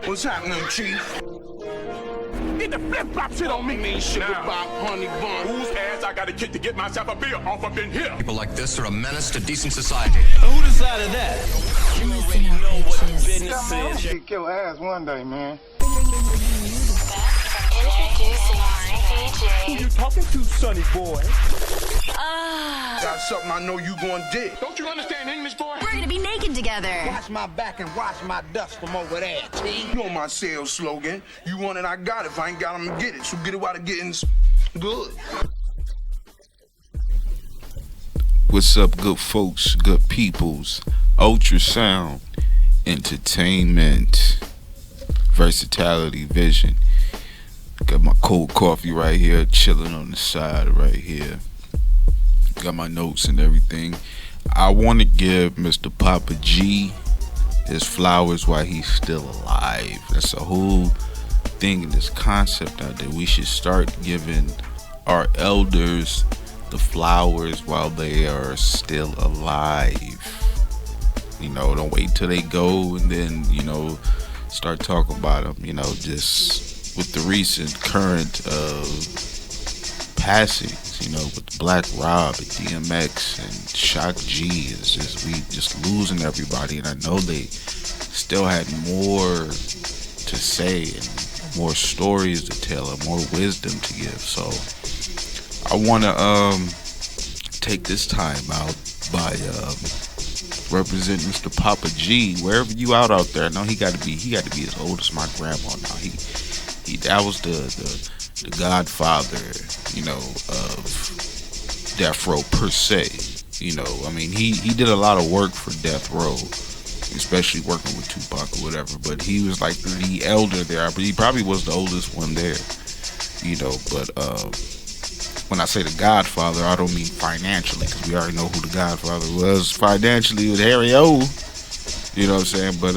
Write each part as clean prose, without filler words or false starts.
What's happening, Chief? Get the flip-flop shit on me. Sugar pop, honey bun. Whose ass I gotta kick to get myself a beer off up in here? People like this are a menace to decent society. Who decided that? You already know what the business I'm is. gonna kick your ass one day, man. Who you talking to, sonny boy? Got something I know you gonna dig. Don't you understand English, boy? We're gonna be naked together. Watch my back and watch my dust from over there, T. You know my sales slogan. You want it, I got it. If I ain't got it, I'ma get it. So get it while the getting's good. What's up, good folks, good peoples? Ultrasound, entertainment, versatility, vision. Got my cold coffee right here, chilling on the side right here. Got my notes and everything. I want to give Mr. Papa G his flowers while he's still alive. That's a whole thing in this concept out there. We should start giving our elders the flowers while they are still alive. You know, don't wait till they go and then, you know, start talking about them. You know, just with the recent current passings, you know, with Black Rob and DMX and Shock G, is just we just losing everybody. And I know they still had more to say and more stories to tell and more wisdom to give. So I want to take this time out by represent Mr. Papa G, wherever you out there. I know he got to be as old as my grandma now. He that was the godfather, you know, of Death Row per se. You know, I mean, he did a lot of work for Death Row, especially working with Tupac or whatever. But he was like the elder there. But he probably was the oldest one there. You know, but when I say the Godfather, I don't mean financially, because we already know who the Godfather was. Financially, with Harry O. You know what I'm saying? But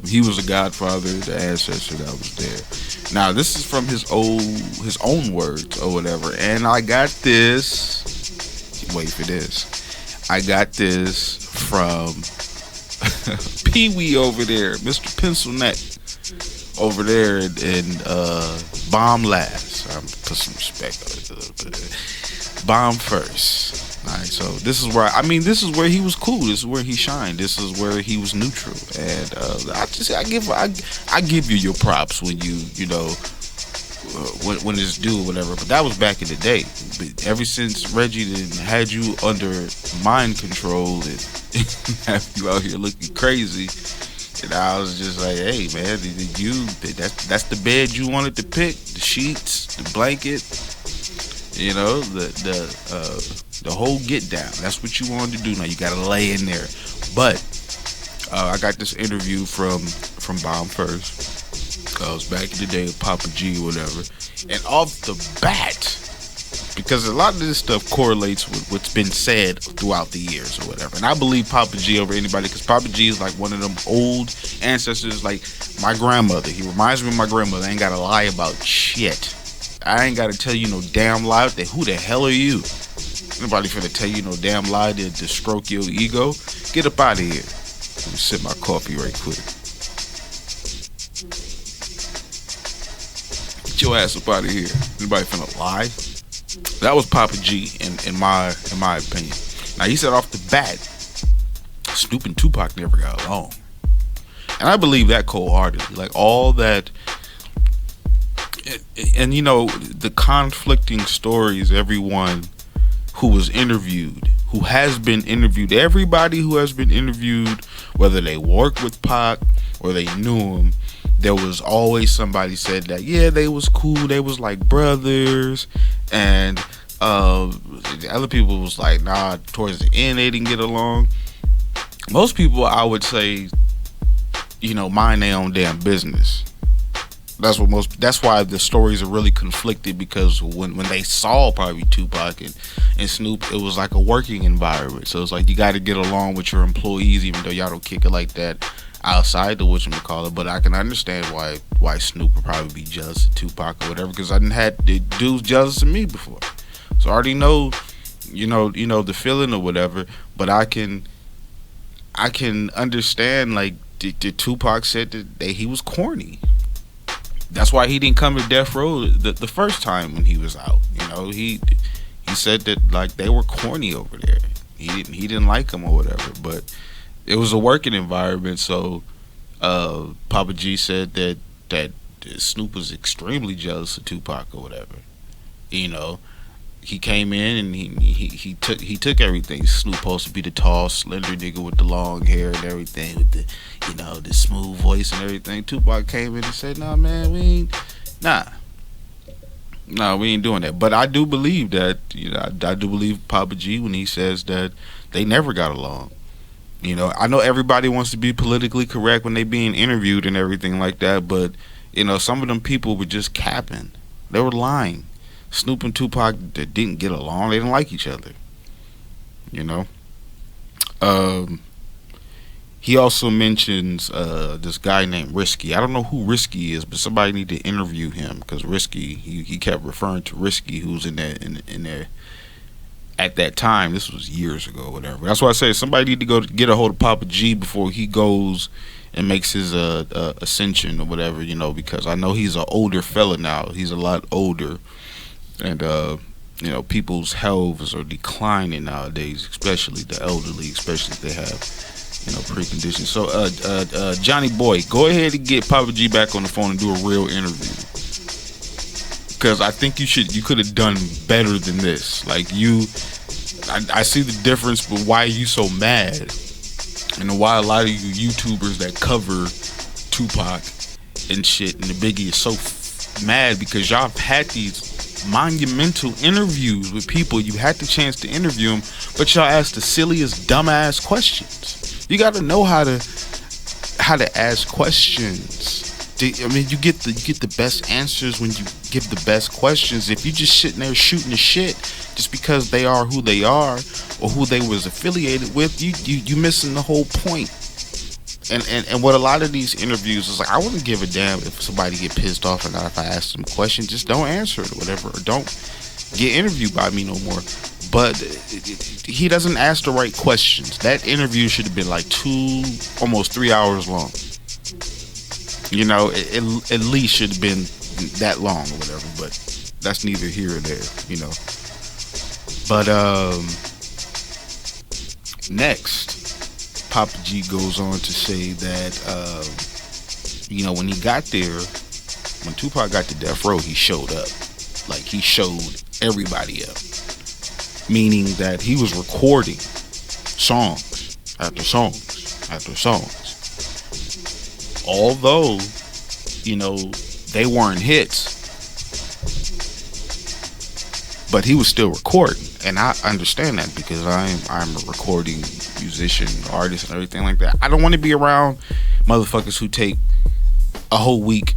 he was a Godfather, the ancestor that was there. Now, this is from his own words or whatever. And I got this. Wait for this. I got this from Pee Wee over there, Mr. Pencil Neck over there in Bomb Last. I'm put some respect on it. Bomb First. Alright, so this is where he was cool. This is where he shined. This is where he was neutral. And I give you your props when you know when it's due or whatever. But that was back in the day. But ever since Reggie had you under mind control and have you out here looking crazy, and I was just like, hey man, that's the bed you wanted to pick, the sheets, the blanket, you know, the whole get down. That's what you wanted to do. Now you gotta lay in there. But I got this interview from Bomb First. It was back in the day with Papa G or whatever. And off the bat, because a lot of this stuff correlates with what's been said throughout the years or whatever. And I believe Papa G over anybody, because Papa G is like one of them old ancestors, like my grandmother. He reminds me of my grandmother. I ain't gotta lie about shit. I ain't gotta tell you no damn lie. Who the hell are you? Nobody finna tell you no damn lie to stroke your ego. Get up out of here. Let me sip my coffee right quick. Get your ass up out of here. Anybody finna lie? That was Papa G in my opinion. Now he said off the bat, Snoop and Tupac never got along. And I believe that wholeheartedly. Like all that, and you know, the conflicting stories, everyone who was interviewed, who has been interviewed, everybody who has been interviewed, whether they worked with Pac or they knew him, there was always somebody said that, yeah, they was cool, they was like brothers, and the other people was like, nah, towards the end they didn't get along. Most people, I would say, you know, mind their own damn business. That's why the stories are really conflicted, because when they saw probably Tupac and Snoop, it was like a working environment. So it's like you got to get along with your employees, even though y'all don't kick it like that outside the whatchamacallit. But I can understand why Snoop would probably be jealous of Tupac or whatever, because I didn't had the dudes jealous of me before. So I already know, you know the feeling or whatever. But I can understand, like, Tupac said that he was corny. That's why he didn't come to Death Row the first time when he was out. You know, he said that like they were corny over there. He didn't like them or whatever. But it was a working environment, so Papa G said that Snoop was extremely jealous of Tupac or whatever. You know, he came in and he took everything. Snoop supposed to be the tall, slender nigga with the long hair and everything, with the, you know, the smooth voice and everything. Tupac came in and said, "Nah, man, we ain't doing that." But I do believe that, you know, I do believe Papa G when he says that they never got along. You know, I know everybody wants to be politically correct when they being interviewed and everything like that, but you know, some of them people were just capping. They were lying. Snoop and Tupac didn't get along. They didn't like each other. You know. He also mentions this guy named Risky. I don't know who Risky is, but somebody need to interview him because Risky, he kept referring to Risky, who's in there at that time. This was years ago, or whatever. That's why I say somebody need to go get a hold of Papa G before he goes and makes his ascension or whatever, you know, because I know he's an older fella now. He's a lot older, and you know, people's healths are declining nowadays, especially the elderly, especially if they have, you know, preconditions. So Johnny Boy, go ahead and get Papa G back on the phone and do a real interview, because I think you could have done better than this. Like I see the difference, but why are you so mad? And why a lot of you YouTubers that cover Tupac and shit and the Biggie is so mad, because y'all have had these monumental interviews with people. You had the chance to interview them, but y'all asked the silliest dumbass questions. You got to know how to ask questions. I mean, you get the best answers when you give the best questions. If you just sitting there shooting the shit just because they are who they are or who they was affiliated with, you missing the whole point. And what a lot of these interviews is like, I wouldn't give a damn if somebody get pissed off or not if I ask them a question. Just don't answer it or whatever, or don't get interviewed by me no more. But he doesn't ask the right questions. That interview should have been like almost 3 hours long. You know, at least should have been that long or whatever, but that's neither here or there, you know. But next, Papa G goes on to say that, you know, when he got there, when Tupac got to Death Row, he showed up. Like, he showed everybody up. Meaning that he was recording songs after songs after songs. Although, you know, they weren't hits, but he was still recording, and I understand that because I'm a recording musician, artist, and everything like that. I don't want to be around motherfuckers who take a whole week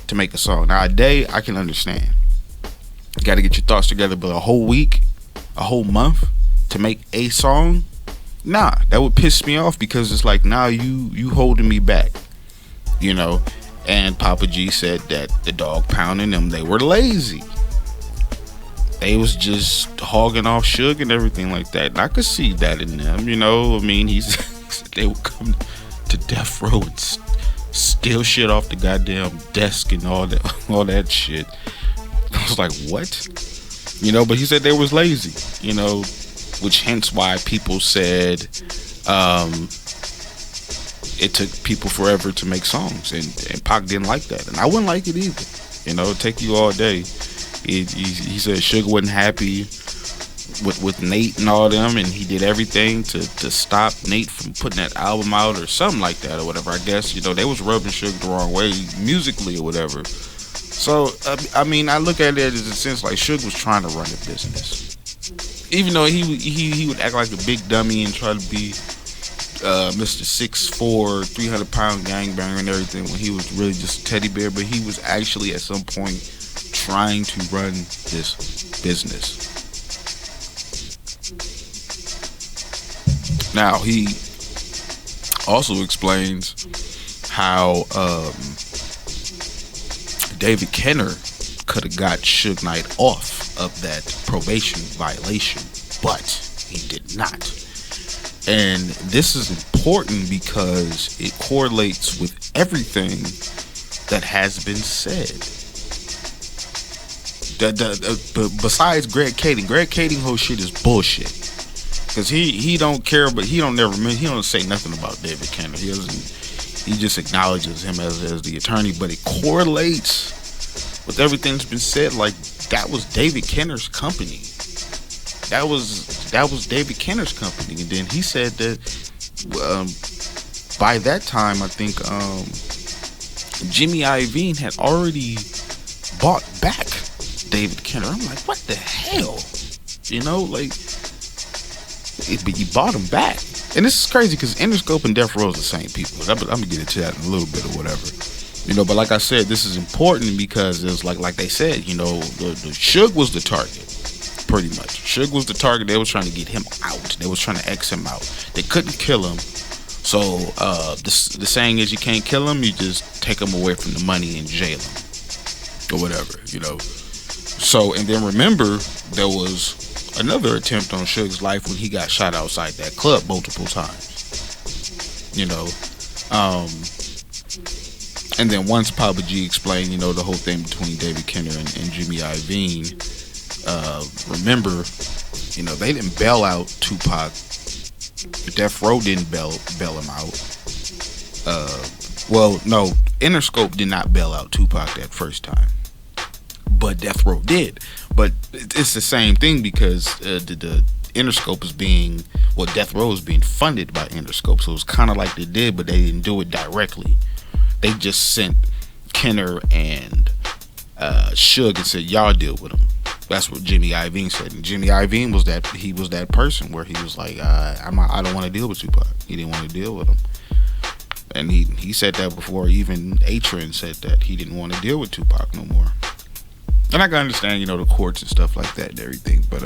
to make a song. Now, a day I can understand. You got to get your thoughts together, but a whole week, a whole month to make a song, nah, that would piss me off, because it's like, now you holding me back. You know, and Papa G said that the Dog Pound and them, they were lazy. They was just hogging off Suge and everything like that. And I could see that in them, you know. I mean, he said they would come to Death Row and steal shit off the goddamn desk and all that shit. I was like, what? You know, but he said they was lazy, you know, which hence why people said, it took people forever to make songs, and Pac didn't like that, and I wouldn't like it either. You know, it'd take you all day. He said Suge wasn't happy with Nate and all them, and he did everything to stop Nate from putting that album out or something like that or whatever. I guess, you know, they was rubbing Suge the wrong way musically or whatever. So I mean, I look at it as a sense like Suge was trying to run a business, even though he would act like a big dummy and try to be Mr. 6'4", 300-pound gangbanger and everything, when he was really just a teddy bear. But he was actually at some point trying to run this business. Now, he also explains how David Kenner could have got Suge Knight off of that probation violation, but he did not. And this is important because it correlates with everything that has been said. Besides Greg Kading whole shit is bullshit. Because he don't care, but he don't say nothing about David Kenner. He just acknowledges him as the attorney, but it correlates with everything that's been said. Like, that was David Kenner's company. That was David Kenner's company. And then he said that by that time, I think Jimmy Iovine had already bought back David Kenner. I'm like, what the hell? You know, like, but he bought him back. And this is crazy because Interscope and Death Row is the same people. I'm gonna get into that in a little bit or whatever. You know, but like I said, this is important because it's like they said, you know, the Suge was the target. Pretty much. Suge was the target. They were trying to get him out. They was trying to X him out. They couldn't kill him. So the saying is, you can't kill him, you just take him away from the money and jail him. Or whatever, you know. So, and then remember, there was another attempt on Suge's life when he got shot outside that club multiple times. You know. And then once Papa G explained, you know, the whole thing between David Kenner and Jimmy Iovine, remember, you know, they didn't bail out Tupac. Death Row didn't bail him out. Well, no, Interscope did not bail out Tupac that first time, but Death Row did. But it's the same thing because the Interscope is being, well, Death Row is being funded by Interscope, so it's kind of like they did, but they didn't do it directly. They just sent Kenner and Suge and said, y'all deal with him. That's what Jimmy Iovine said. And Jimmy Iovine was that person where he was like, I don't want to deal with Tupac. He didn't want to deal with him. And he said that before even A-Trend said that he didn't want to deal with Tupac no more. And I can understand, you know, the courts and stuff like that and everything, but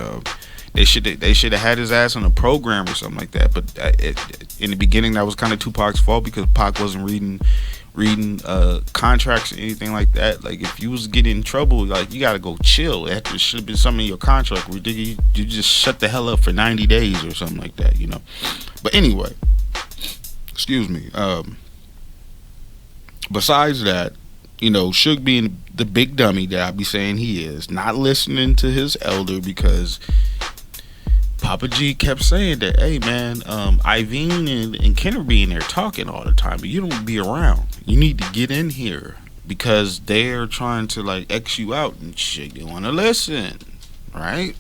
they should have had his ass on a program or something like that. But in the beginning, that was kind of Tupac's fault because Pac wasn't reading contracts or anything like that. Like, if you was getting in trouble, like, you gotta go chill. There should have been something in your contract where you just shut the hell up for 90 days or something like that, you know. But anyway, excuse me. Besides that, you know, Suge being the big dummy that I be saying he is, not listening to his elder because Papa G kept saying that, hey man, Iovine and Kenner be in there talking all the time, but you don't be around. You need to get in here because they're trying to like X you out and shit. You want to listen, right?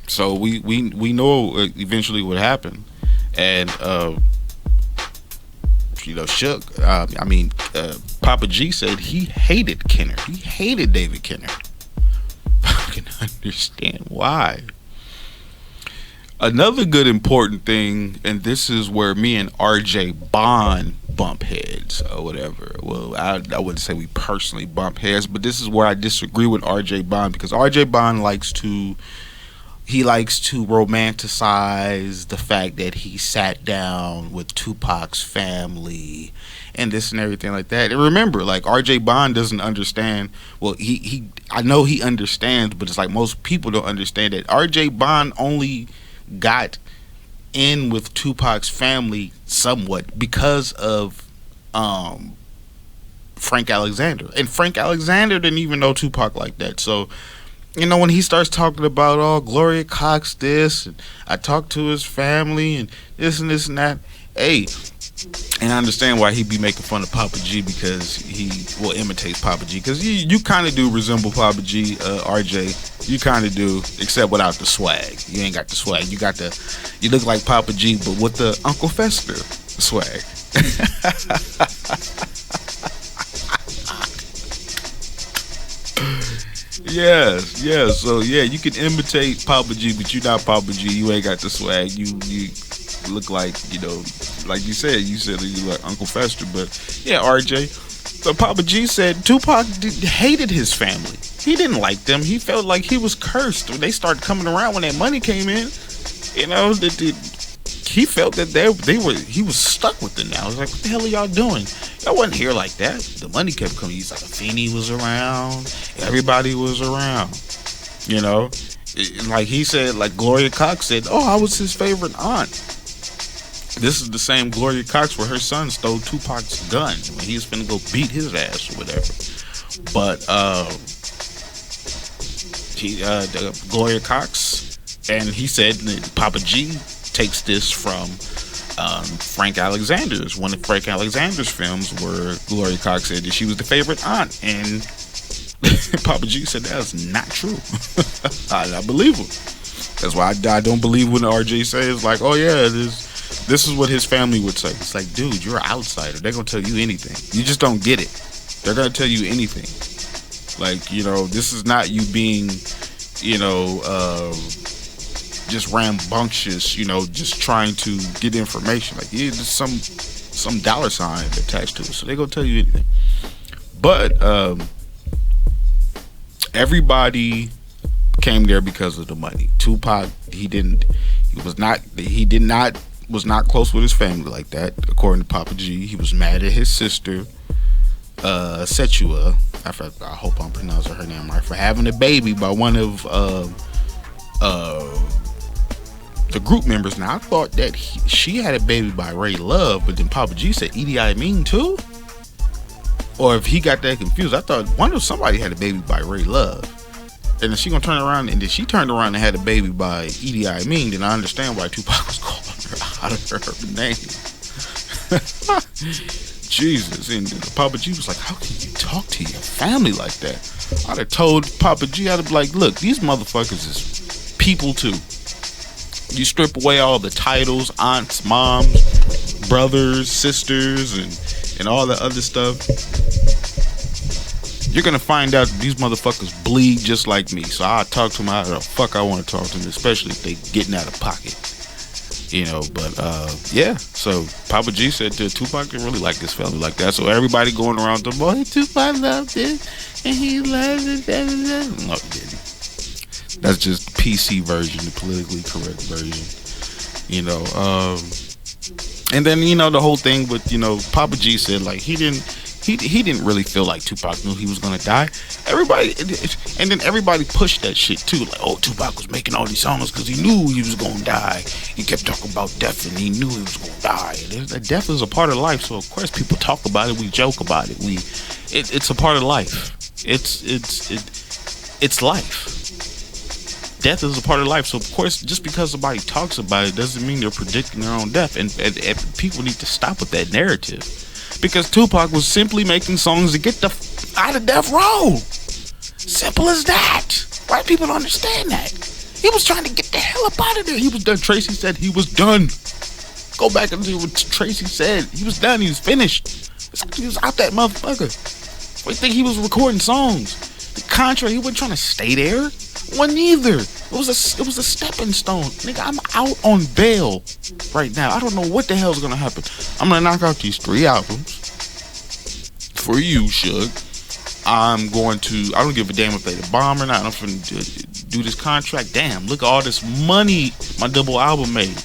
So we know eventually what happened, and you know, Papa G said he hated Kenner. He hated David Kenner. I can understand why. Another good important thing, and this is where me and RJ Bond bump heads or whatever. Well, I wouldn't say we personally bump heads, but this is where I disagree with RJ Bond because RJ Bond likes to romanticize the fact that he sat down with Tupac's family and this and everything like that. And remember, like, RJ Bond doesn't understand. Well, I know he understands, but it's like most people don't understand that RJ Bond only got in with Tupac's family somewhat because of Frank Alexander. And Frank Alexander didn't even know Tupac like that. So, you know, when he starts talking about, oh, Gloria Cox this, and I talked to his family, and this and this and that, hey, and I understand why he be making fun of Papa G you imitate Papa G, because you kind of do resemble Papa G, RJ. You kind of do, except without the swag. You ain't got the swag. You look like Papa G, but with the Uncle Fester swag. Yes. So yeah, you can imitate Papa G, but you not Papa G. You ain't got the swag. You look like, you know, like you said you like Uncle Fester, but yeah, RJ. So Papa G said Tupac hated his family. He didn't like them. He felt like he was cursed when they started coming around when that money came in. You know, he felt that he was stuck with them now. I was like, what the hell are y'all doing? Y'all wasn't here like that. The money kept coming. He's like, Afeni was around. Everybody was around. You know? Like he said, like Gloria Cox said, "Oh, I was his favorite aunt." This is the same Gloria Cox where her son stole Tupac's gun when he was finna go beat his ass or whatever. But Gloria Cox, and he said that Papa G takes this from Frank Alexander's, one of Frank Alexander's films, where Gloria Cox said that she was the favorite aunt, and Papa G said that's not true. I believe him. That's why I don't believe when the RJ says like, "Oh yeah, this is what his family would say." It's like, dude, you're an outsider. They're gonna tell you anything. You just don't get it. They're gonna tell you anything. Like, you know, this is not you being, you know, just rambunctious, you know, just trying to get information. Like, yeah, there's some dollar sign attached to it, so they're gonna tell you anything. But everybody came there because of the money. Tupac, was not close with his family like that. According to Papa G, he was mad at his sister, Setua. I hope I'm pronouncing her name right, for having a baby by one of the group members. Now I thought that she had a baby by Ray Love, but then Papa G said Edie Amin too. Or if he got that confused, I thought somebody had a baby by Ray Love. And then she gonna turn around, and then she turned around and had a baby by Edie Amin. Then I understand why Tupac was calling her out of her name. Jesus. And Papa G was like, "How can you talk to your family like that?" I'd have told Papa G, I'd have been like, "Look, these motherfuckers is people too. You strip away all the titles, aunts, moms, brothers, sisters, and all the other stuff, you're gonna find out that these motherfuckers bleed just like me." So I'll talk to them how the fuck I want to talk to them, especially if they getting out of pocket, you know. But yeah, so Papa G said to Tupac didn't really like this family like that, so everybody going around the boy, Tupac loved it and he loved it. No, he didn't. That's just PC version, the politically correct version, you know. And then, you know, the whole thing with, you know, Papa G said like he didn't really feel like Tupac knew he was gonna die. And then everybody pushed that shit too. Like, oh, Tupac was making all these songs because he knew he was gonna die. He kept talking about death, and he knew he was gonna die. And death is a part of life, so of course people talk about it. We joke about it. It's a part of life. It's life. Death is a part of life, so of course, just because somebody talks about it doesn't mean they're predicting their own death. And people need to stop with that narrative. Because Tupac was simply making songs to get the out of death row. Simple as that. White people don't understand that. He was trying to get the hell up out of there. He was done. Tracy said he was done. Go back and see what Tracy said. He was done. He was finished. He was out that motherfucker. We think he was recording songs. The contrary, he wasn't trying to stay there. Wasn't either. It was a stepping stone. Nigga, I'm out on bail right now. I don't know what the hell's gonna happen. I'm gonna knock out these 3 albums for you, Suge. I don't give a damn if they the bomb or not. I'm finna do this contract. Damn, look at all this money my double album made.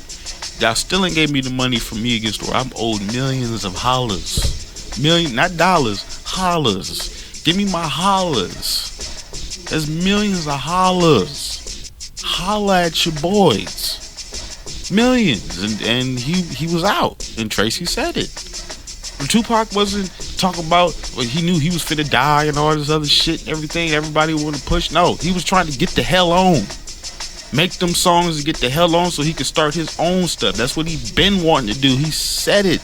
Y'all still ain't gave me the money from Me Against the World. I'm owed millions of hollers. Not dollars, hollers. Give me my hollers. There's millions of hollers. Holla at your boys. Millions. And he was out. And Tracy said it. And Tupac wasn't talking about, well, he knew he was finna die and all this other shit and everything. Everybody wanted to push. No, he was trying to get the hell on. Make them songs and get the hell on so he could start his own stuff. That's what he been wanting to do. He said it.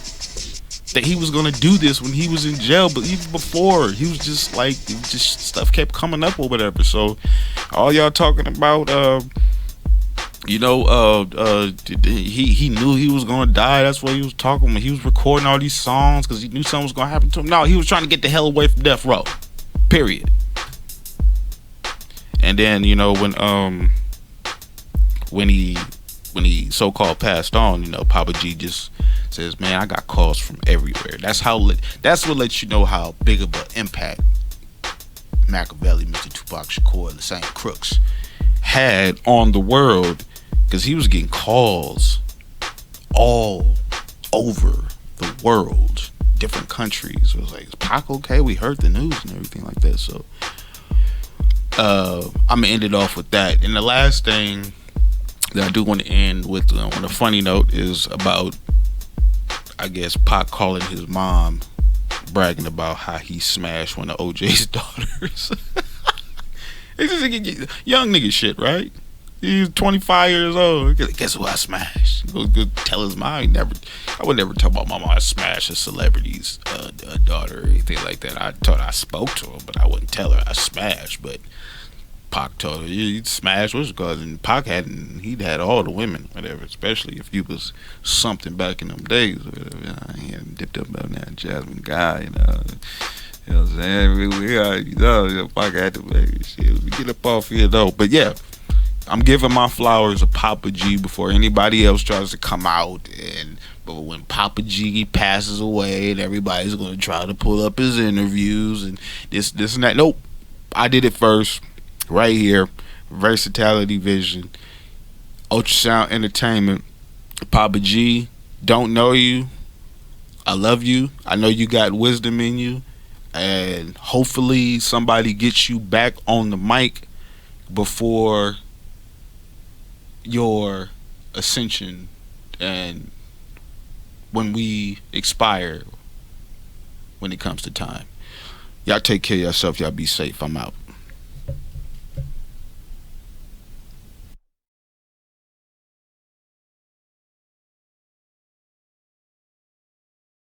That he was gonna do this when he was in jail, but even before, he was just like, just stuff kept coming up or whatever. So all y'all talking about he knew he was gonna die, that's what he was talking about. He was recording all these songs because he knew something was gonna happen to him. No, he was trying to get the hell away from death row, period. And then, you know, when he so-called passed on, you know, Papa G just says, man, I got calls from everywhere. That's what lets you know how big of an impact Machiavelli, Mr. Tupac Shakur, the same crooks had on the world, because he was getting calls all over the world, different countries. It was like, is Pac okay? We heard the news and everything like that. So I'm gonna end it off with that. And the last thing that I do want to end with on a funny note is about, I guess, Pac calling his mom, bragging about how he smashed one of OJ's daughters. It's just young nigga shit, right? He's 25 years old. Guess who I smashed? Go tell his mom. I would never tell my mama I smashed a celebrity's daughter or anything like that. I thought I spoke to her, but I wouldn't tell her I smashed. But Pac told her, you smashed what's cause, and Pac he'd had all the women, whatever, especially if you was something back in them days, whatever. He hadn't dipped up on that Jasmine guy, you know. You know what I'm saying? We are, you know, Pac had to make shit. We get up off here though. But yeah, I'm giving my flowers to Papa G before anybody else tries to come out. But when Papa G passes away and everybody's going to try to pull up his interviews and this and that. Nope. I did it first. Right here. Versatility Vision. Ultrasound Entertainment. Papa G, don't know you. I love you. I know you got wisdom in you. And hopefully somebody gets you back on the mic before your ascension and when we expire, when it comes to time. Y'all take care of yourself. Y'all be safe. I'm out.